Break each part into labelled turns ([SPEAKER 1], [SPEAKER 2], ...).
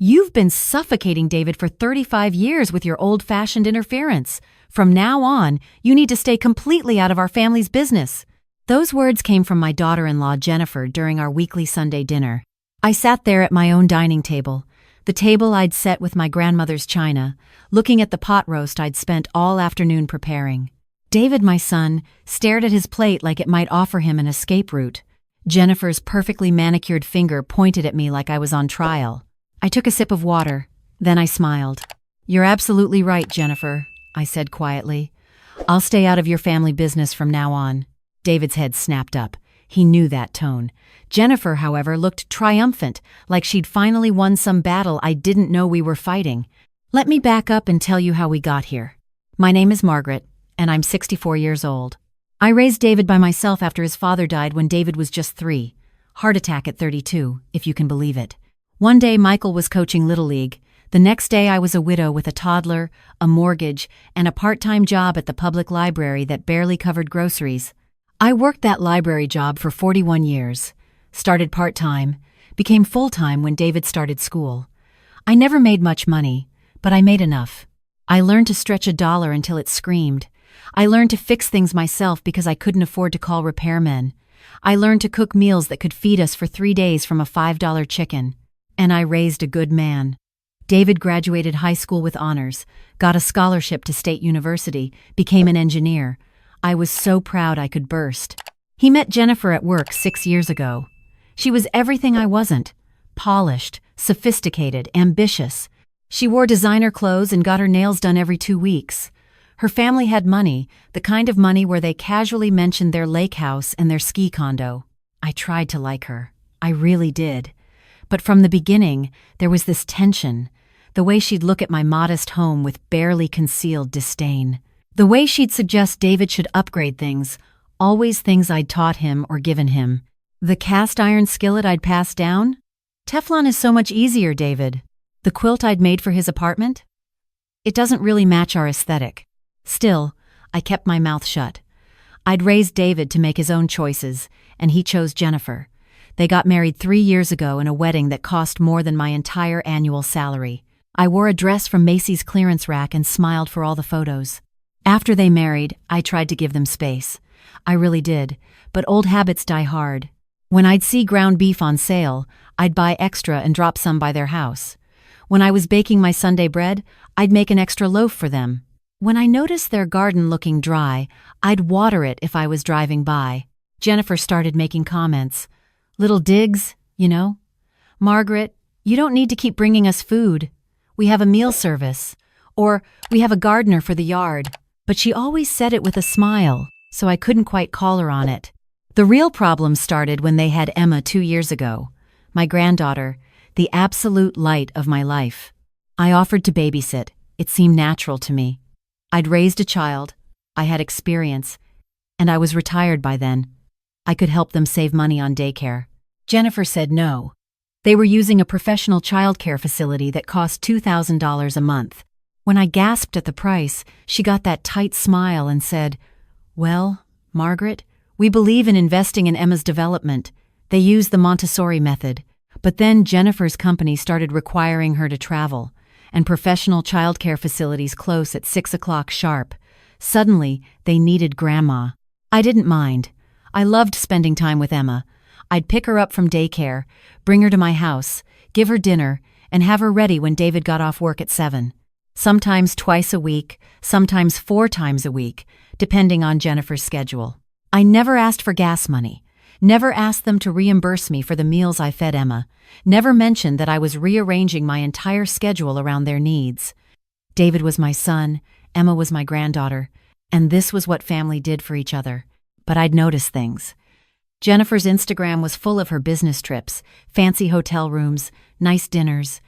[SPEAKER 1] "You've been suffocating David for 35 years with your old-fashioned interference. From now on, you need to stay completely out of our family's business." Those words came from my daughter-in-law Jennifer during our weekly Sunday dinner. I sat there at my own dining table, the table I'd set with my grandmother's china, looking at the pot roast I'd spent all afternoon preparing. David, my son, stared at his plate like it might offer him an escape route. Jennifer's perfectly manicured finger pointed at me like I was on trial. I took a sip of water, then I smiled. "You're absolutely right, Jennifer," I said quietly. "I'll stay out of your family business from now on." David's head snapped up. He knew that tone. Jennifer, however, looked triumphant, like she'd finally won some battle I didn't know we were fighting. "Let me back up and tell you how we got here. My name is Margaret, and I'm 64 years old. I raised David by myself after his father died when David was just 3. Heart attack at 32, if you can believe it. One day Michael was coaching Little League. The next day I was a widow with a toddler, a mortgage, and a part-time job at the public library that barely covered groceries. I worked that library job for 41 years. Started part-time, became full-time when David started school. I never made much money, but I made enough. I learned to stretch a dollar until it screamed. I learned to fix things myself because I couldn't afford to call repairmen. I learned to cook meals that could feed us for 3 days from a $5 chicken. And I raised a good man. David graduated high school with honors, got a scholarship to State University, became an engineer. I was so proud I could burst. He met Jennifer at work 6 years ago. She was everything I wasn't. Polished, sophisticated, ambitious. She wore designer clothes and got her nails done every 2 weeks. Her family had money, the kind of money where they casually mentioned their lake house and their ski condo. I tried to like her. I really did. But from the beginning, there was this tension. The way she'd look at my modest home with barely concealed disdain. The way she'd suggest David should upgrade things, always things I'd taught him or given him. The cast iron skillet I'd passed down? Teflon is so much easier, David. The quilt I'd made for his apartment? It doesn't really match our aesthetic. Still, I kept my mouth shut. I'd raised David to make his own choices, and he chose Jennifer. They got married 3 years ago in a wedding that cost more than my entire annual salary. I wore a dress from Macy's clearance rack and smiled for all the photos. After they married, I tried to give them space. I really did, but old habits die hard. When I'd see ground beef on sale, I'd buy extra and drop some by their house. When I was baking my Sunday bread, I'd make an extra loaf for them. When I noticed their garden looking dry, I'd water it if I was driving by. Jennifer started making comments. Little digs, you know. "Margaret, you don't need to keep bringing us food. We have a meal service." Or, "We have a gardener for the yard." But she always said it with a smile, so I couldn't quite call her on it. The real problem started when they had Emma 2 years ago. My granddaughter, the absolute light of my life. I offered to babysit. It seemed natural to me. I'd raised a child, I had experience, and I was retired by then. I could help them save money on daycare. Jennifer said no. They were using a professional childcare facility that cost $2,000 a month. When I gasped at the price, she got that tight smile and said, "Well, Margaret, we believe in investing in Emma's development. They use the Montessori method." But then Jennifer's company started requiring her to travel, and professional childcare facilities close at 6 o'clock sharp. Suddenly, they needed Grandma. I didn't mind. I loved spending time with Emma. I'd pick her up from daycare, bring her to my house, give her dinner, and have her ready when David got off work at 7. Sometimes twice a week, sometimes 4 times a week, depending on Jennifer's schedule. I never asked for gas money, never asked them to reimburse me for the meals I fed Emma, never mentioned that I was rearranging my entire schedule around their needs. David was my son, Emma was my granddaughter, and this was what family did for each other. But I'd noticed things. Jennifer's Instagram was full of her business trips, fancy hotel rooms, nice dinners.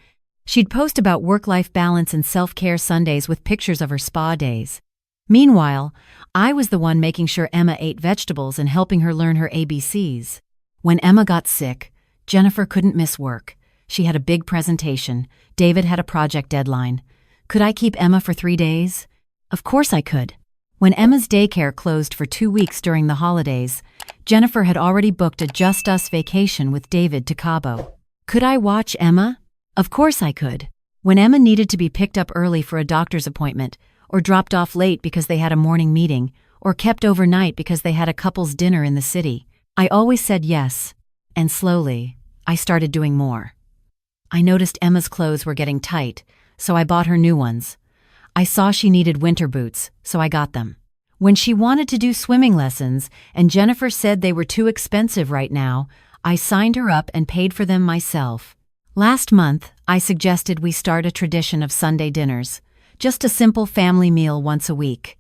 [SPEAKER 1] She'd post about work-life balance and self-care Sundays with pictures of her spa days. Meanwhile, I was the one making sure Emma ate vegetables and helping her learn her ABCs. When Emma got sick, Jennifer couldn't miss work. She had a big presentation. David had a project deadline. Could I keep Emma for 3 days? Of course I could. When Emma's daycare closed for 2 weeks during the holidays, Jennifer had already booked a Just Us vacation with David to Cabo. Could I watch Emma? Of course I could. When Emma needed to be picked up early for a doctor's appointment, or dropped off late because they had a morning meeting, or kept overnight because they had a couple's dinner in the city, I always said yes, and slowly, I started doing more. I noticed Emma's clothes were getting tight, so I bought her new ones. I saw she needed winter boots, so I got them. When she wanted to do swimming lessons, and Jennifer said they were too expensive right now, I signed her up and paid for them myself. Last month, I suggested we start a tradition of Sunday dinners, just a simple family meal once a week.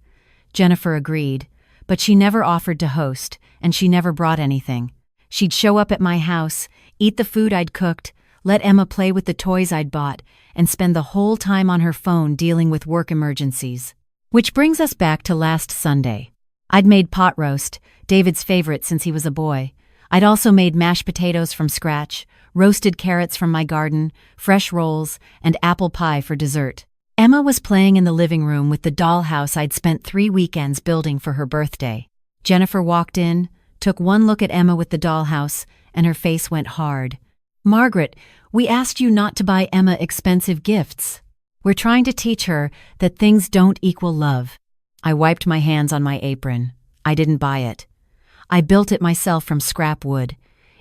[SPEAKER 1] Jennifer agreed, but she never offered to host, and she never brought anything. She'd show up at my house, eat the food I'd cooked, let Emma play with the toys I'd bought, and spend the whole time on her phone dealing with work emergencies. Which brings us back to last Sunday. I'd made pot roast, David's favorite since he was a boy. I'd also made mashed potatoes from scratch, roasted carrots from my garden, fresh rolls, and apple pie for dessert. Emma was playing in the living room with the dollhouse I'd spent 3 weekends building for her birthday. Jennifer walked in, took one look at Emma with the dollhouse, and her face went hard. "Margaret, we asked you not to buy Emma expensive gifts. We're trying to teach her that things don't equal love." I wiped my hands on my apron. I didn't buy it. I built it myself from scrap wood.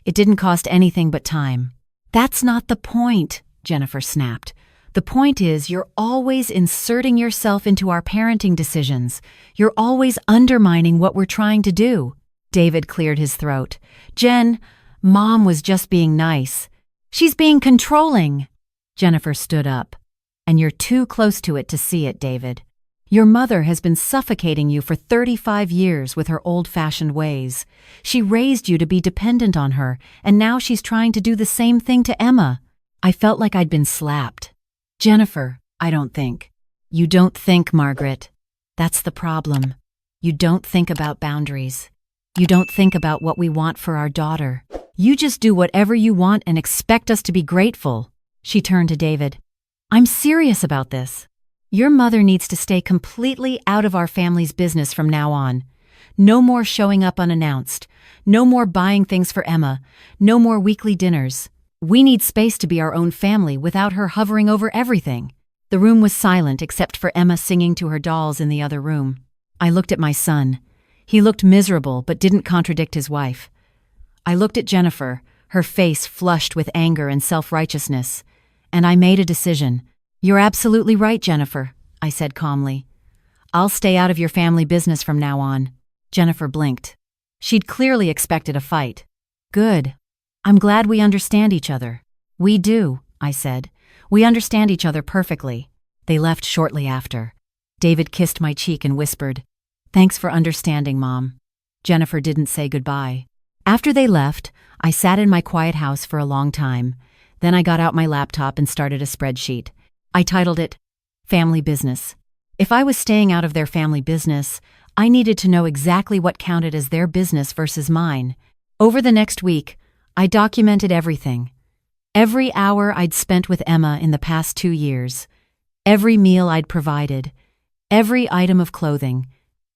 [SPEAKER 1] It didn't cost anything but time. "That's not the point," Jennifer snapped. "The point is you're always inserting yourself into our parenting decisions. You're always undermining what we're trying to do." David cleared his throat. "Jen, Mom was just being nice. She's being controlling." Jennifer stood up. "And you're too close to it to see it, David. Your mother has been suffocating you for 35 years with her old-fashioned ways. She raised you to be dependent on her, and now she's trying to do the same thing to Emma." I felt like I'd been slapped. "Jennifer, I don't think." "You don't think, Margaret. That's the problem. You don't think about boundaries. You don't think about what we want for our daughter. You just do whatever you want and expect us to be grateful." She turned to David. "I'm serious about this. Your mother needs to stay completely out of our family's business from now on. No more showing up unannounced. No more buying things for Emma. No more weekly dinners. We need space to be our own family without her hovering over everything." The room was silent except for Emma singing to her dolls in the other room. I looked at my son. He looked miserable but didn't contradict his wife. I looked at Jennifer, her face flushed with anger and self-righteousness, and I made a decision. "You're absolutely right, Jennifer," I said calmly. "I'll stay out of your family business from now on." Jennifer blinked. She'd clearly expected a fight. "Good. I'm glad we understand each other." "We do," I said. "We understand each other perfectly." They left shortly after. David kissed my cheek and whispered, "Thanks for understanding, Mom." Jennifer didn't say goodbye. After they left, I sat in my quiet house for a long time. Then I got out my laptop and started a spreadsheet. I titled it, Family Business. If I was staying out of their family business, I needed to know exactly what counted as their business versus mine. Over the next week, I documented everything. Every hour I'd spent with Emma in the past 2 years. Every meal I'd provided. Every item of clothing.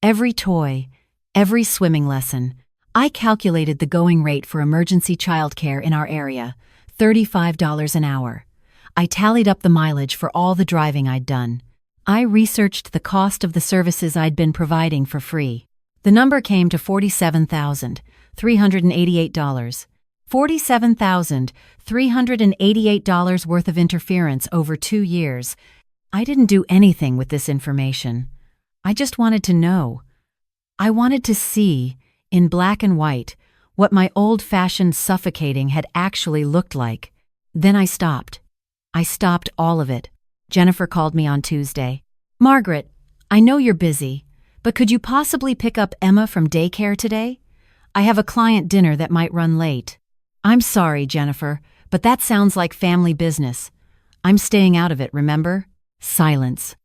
[SPEAKER 1] Every toy. Every swimming lesson. I calculated the going rate for emergency childcare in our area, $35 an hour. I tallied up the mileage for all the driving I'd done. I researched the cost of the services I'd been providing for free. The number came to $47,388. $47,388 worth of interference over 2 years. I didn't do anything with this information. I just wanted to know. I wanted to see, in black and white, what my old-fashioned suffocating had actually looked like. Then I stopped. I stopped all of it. Jennifer called me on Tuesday. "Margaret, I know you're busy, but could you possibly pick up Emma from daycare today? I have a client dinner that might run late." "I'm sorry, Jennifer, but that sounds like family business. I'm staying out of it, remember?" Silence.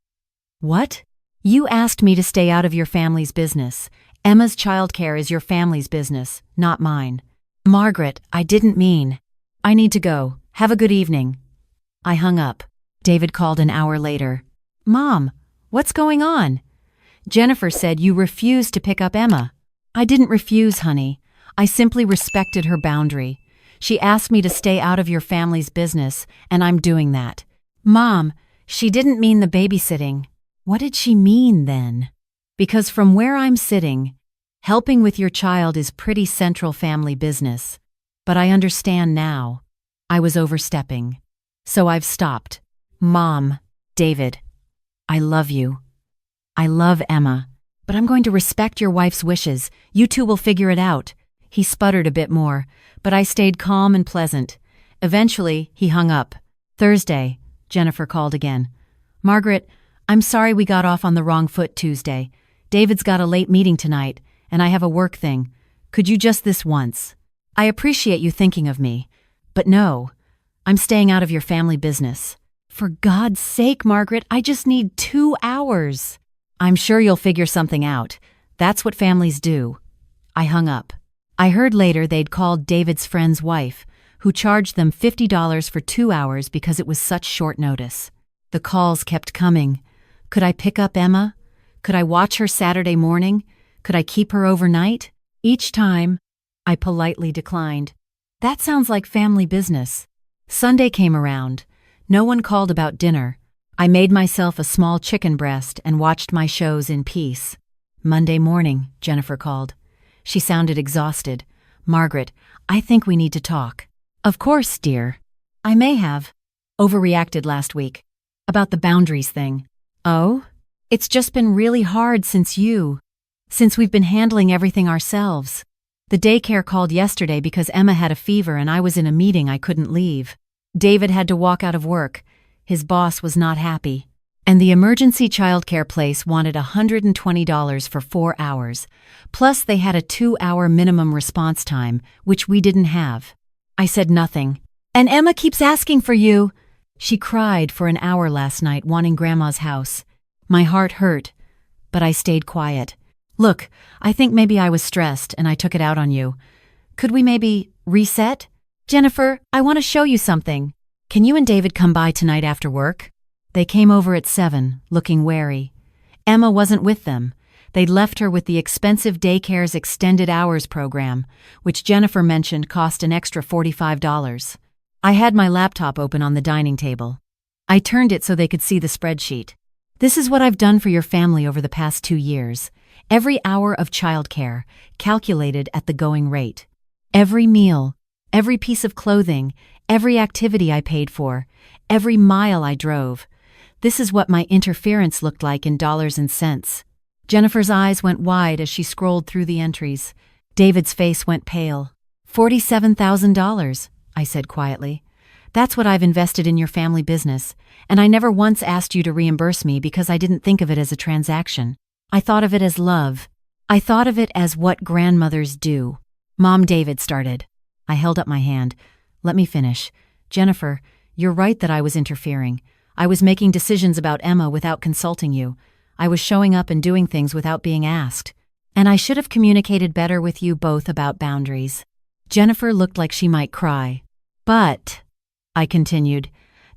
[SPEAKER 1] "What? You asked me to stay out of your family's business. Emma's childcare is your family's business, not mine." "Margaret, I didn't mean." "I need to go. Have a good evening." I hung up. David called an hour later. "Mom, what's going on?" "Jennifer said you refused to pick up Emma." "I didn't refuse, honey. I simply respected her boundary. She asked me to stay out of your family's business, and I'm doing that. Mom, she didn't mean the babysitting. What did she mean then? Because from where I'm sitting, helping with your child is pretty central family business. But I understand now. I was overstepping. So I've stopped. Mom, David, I love you. I love Emma. But I'm going to respect your wife's wishes. You two will figure it out. He sputtered a bit more, but I stayed calm and pleasant. Eventually, he hung up. Thursday, Jennifer called again. Margaret, I'm sorry we got off on the wrong foot Tuesday. David's got a late meeting tonight, and I have a work thing. Could you just this once? I appreciate you thinking of me. But no, I'm staying out of your family business. For God's sake, Margaret, I just need 2 hours. I'm sure you'll figure something out. That's what families do. I hung up. I heard later they'd called David's friend's wife, who charged them $50 for 2 hours because it was such short notice. The calls kept coming. Could I pick up Emma? Could I watch her Saturday morning? Could I keep her overnight? Each time, I politely declined. That sounds like family business. Sunday came around. No one called about dinner. I made myself a small chicken breast and watched my shows in peace. Monday morning, Jennifer called. She sounded exhausted. Margaret, I think we need to talk. Of course, dear. I may have overreacted last week. About the boundaries thing. Oh? It's just been really hard since we've been handling everything ourselves. The daycare called yesterday because Emma had a fever and I was in a meeting I couldn't leave. David had to walk out of work. His boss was not happy. And the emergency childcare place wanted $120 for 4 hours. Plus they had a 2-hour minimum response time, which we didn't have. I said nothing. And Emma keeps asking for you. She cried for an hour last night wanting Grandma's house. My heart hurt, but I stayed quiet. Look, I think maybe I was stressed and I took it out on you. Could we maybe reset? Jennifer, I want to show you something. Can you and David come by tonight after work? They came over at 7, looking wary. Emma wasn't with them. They'd left her with the expensive daycare's extended hours program, which Jennifer mentioned cost an extra $45. I had my laptop open on the dining table. I turned it so they could see the spreadsheet. This is what I've done for your family over the past 2 years. Every hour of childcare, calculated at the going rate. Every meal, every piece of clothing, every activity I paid for, every mile I drove. This is what my interference looked like in dollars and cents. Jennifer's eyes went wide as she scrolled through the entries. David's face went pale. $47,000, I said quietly. That's what I've invested in your family business, and I never once asked you to reimburse me because I didn't think of it as a transaction. I thought of it as love. I thought of it as what grandmothers do. Mom, David started. I held up my hand. Let me finish. Jennifer, you're right that I was interfering. I was making decisions about Emma without consulting you. I was showing up and doing things without being asked. And I should have communicated better with you both about boundaries. Jennifer looked like she might cry. But, I continued,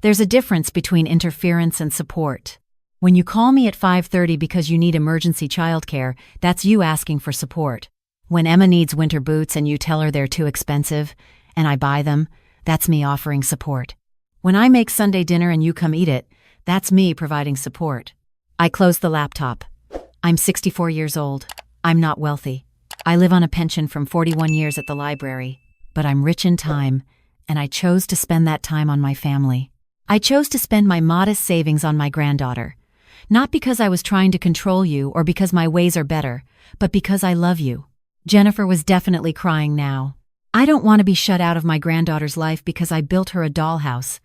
[SPEAKER 1] there's a difference between interference and support. When you call me at 5:30 because you need emergency childcare, that's you asking for support. When Emma needs winter boots and you tell her they're too expensive, and I buy them, that's me offering support. When I make Sunday dinner and you come eat it, that's me providing support. I closed the laptop. I'm 64 years old. I'm not wealthy. I live on a pension from 41 years at the library, but I'm rich in time, and I chose to spend that time on my family. I chose to spend my modest savings on my granddaughter. Not because I was trying to control you or because my ways are better, but because I love you. Jennifer was definitely crying now. I don't want to be shut out of my granddaughter's life because I built her a dollhouse.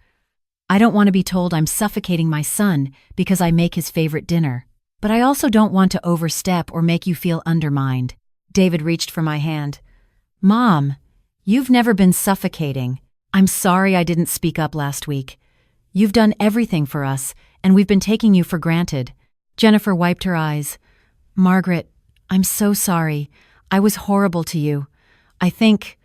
[SPEAKER 1] I don't want to be told I'm suffocating my son because I make his favorite dinner. But I also don't want to overstep or make you feel undermined. David reached for my hand. Mom, you've never been suffocating. I'm sorry I didn't speak up last week. You've done everything for us, and we've been taking you for granted. Jennifer wiped her eyes. Margaret, I'm so sorry. I was horrible to you. I think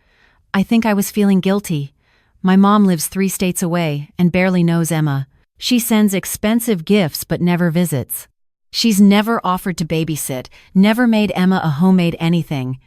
[SPEAKER 1] I was feeling guilty. My mom lives 3 states away and barely knows Emma. She sends expensive gifts but never visits. She's never offered to babysit, never made Emma a homemade anything.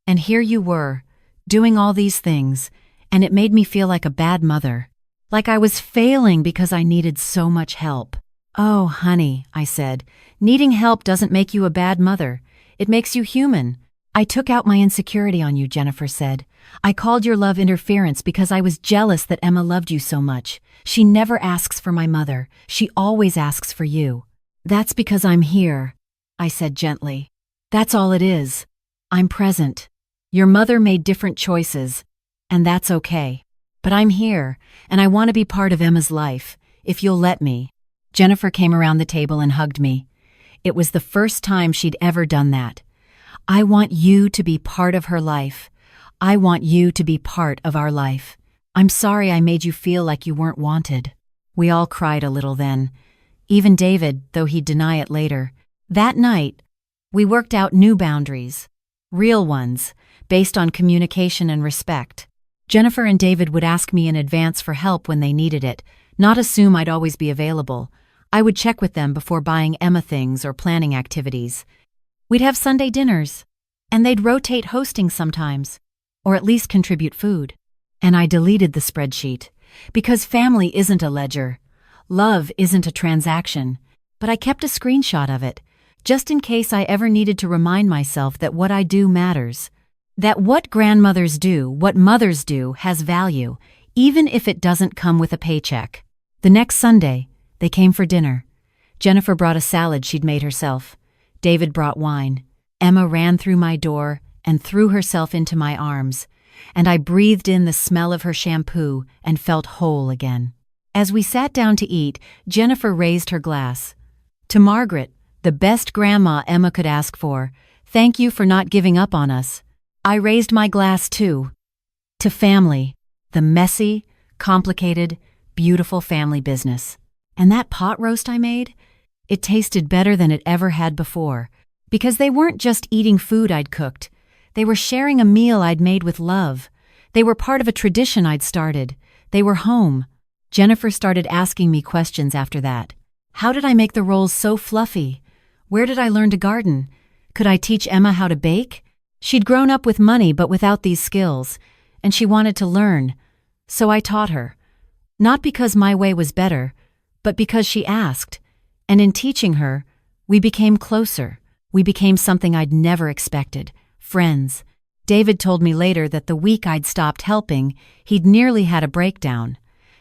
[SPEAKER 1] And here you were, doing all these things, and it made me feel like a bad mother. Like I was failing because I needed so much help. "Oh, honey," I said, "needing help doesn't make you a bad mother. It makes you human." "I took out my insecurity on you," Jennifer said. "I called your love interference because I was jealous that Emma loved you so much. She never asks for my mother. She always asks for you." "That's because I'm here," I said gently. "That's all it is. I'm present. Your mother made different choices, and that's okay. But I'm here, and I want to be part of Emma's life, if you'll let me." Jennifer came around the table and hugged me. It was the first time she'd ever done that. "I want you to be part of her life. I want you to be part of our life. I'm sorry I made you feel like you weren't wanted." We all cried a little then. Even David, though he'd deny it later. That night, we worked out new boundaries. Real ones, based on communication and respect. Jennifer and David would ask me in advance for help when they needed it, not assume I'd always be available. I would check with them before buying Emma things or planning activities. We'd have Sunday dinners, and they'd rotate hosting sometimes, or at least contribute food. And I deleted the spreadsheet, because family isn't a ledger. Love isn't a transaction. But I kept a screenshot of it, just in case I ever needed to remind myself that what I do matters. That what grandmothers do, what mothers do, has value, even if it doesn't come with a paycheck. The next Sunday, they came for dinner. Jennifer brought a salad she'd made herself. David brought wine. Emma ran through my door and threw herself into my arms, and I breathed in the smell of her shampoo and felt whole again. As we sat down to eat, Jennifer raised her glass. "To Margaret, the best grandma Emma could ask for. Thank you for not giving up on us." I raised my glass too. "To family, the messy, complicated, beautiful family business." And that pot roast I made? It tasted better than it ever had before, because they weren't just eating food I'd cooked. They were sharing a meal I'd made with love. They were part of a tradition I'd started. They were home. Jennifer started asking me questions after that. How did I make the rolls so fluffy? Where did I learn to garden? Could I teach Emma how to bake? She'd grown up with money but without these skills, and she wanted to learn. So I taught her. Not because my way was better, but because she asked. And in teaching her, we became closer. We became something I'd never expected. Friends. David told me later that the week I'd stopped helping, he'd nearly had a breakdown.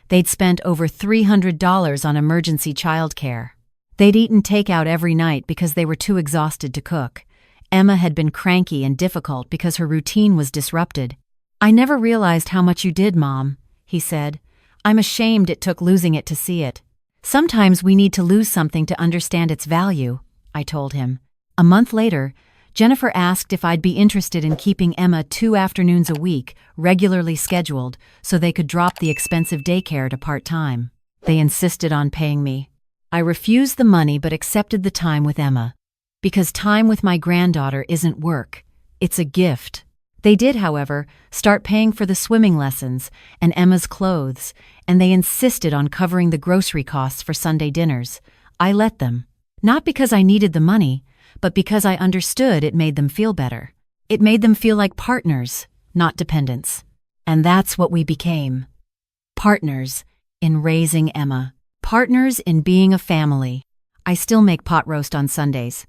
[SPEAKER 1] They'd spent over $300 on emergency childcare. They'd eaten takeout every night because they were too exhausted to cook. Emma had been cranky and difficult because her routine was disrupted. "I never realized how much you did, Mom," he said. "I'm ashamed it took losing it to see it." "Sometimes we need to lose something to understand its value," I told him. A month later, Jennifer asked if I'd be interested in keeping Emma 2 afternoons a week, regularly scheduled, so they could drop the expensive daycare to part-time. They insisted on paying me. I refused the money but accepted the time with Emma. Because time with my granddaughter isn't work, it's a gift. They did, however, start paying for the swimming lessons and Emma's clothes, and they insisted on covering the grocery costs for Sunday dinners. I let them. Not because I needed the money, but because I understood it made them feel better. It made them feel like partners, not dependents. And that's what we became. Partners in raising Emma. Partners in being a family. I still make pot roast on Sundays.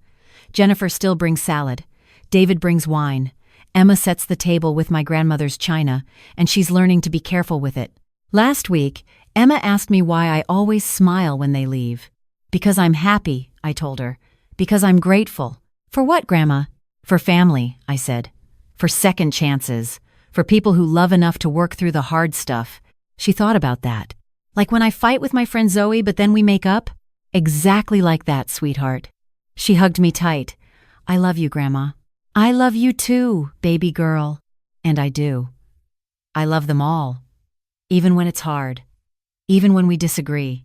[SPEAKER 1] Jennifer still brings salad. David brings wine. Emma sets the table with my grandmother's china, and she's learning to be careful with it. Last week, Emma asked me why I always smile when they leave. "Because I'm happy," I told her. "Because I'm grateful." "For what, Grandma?" "For family," I said. "For second chances. For people who love enough to work through the hard stuff." She thought about that. "Like when I fight with my friend Zoe, but then we make up?" "Exactly like that, sweetheart." She hugged me tight. "I love you, Grandma." "I love you too, baby girl." And I do. I love them all. Even when it's hard. Even when we disagree.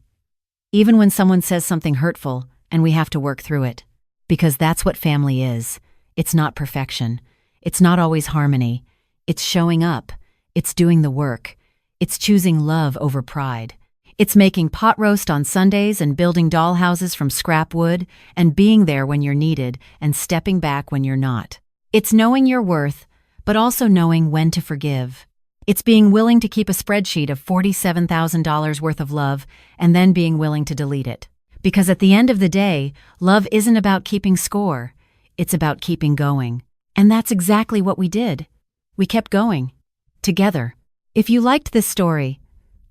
[SPEAKER 1] Even when someone says something hurtful and we have to work through it. Because that's what family is. It's not perfection. It's not always harmony. It's showing up. It's doing the work. It's choosing love over pride. It's making pot roast on Sundays and building dollhouses from scrap wood and being there when you're needed and stepping back when you're not. It's knowing your worth, but also knowing when to forgive. It's being willing to keep a spreadsheet of $47,000 worth of love and then being willing to delete it. Because at the end of the day, love isn't about keeping score. It's about keeping going. And that's exactly what we did. We kept going. Together. If you liked this story,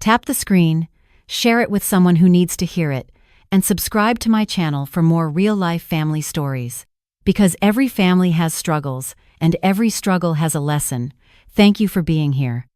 [SPEAKER 1] tap the screen, share it with someone who needs to hear it, and subscribe to my channel for more real-life family stories. Because every family has struggles, and every struggle has a lesson. Thank you for being here.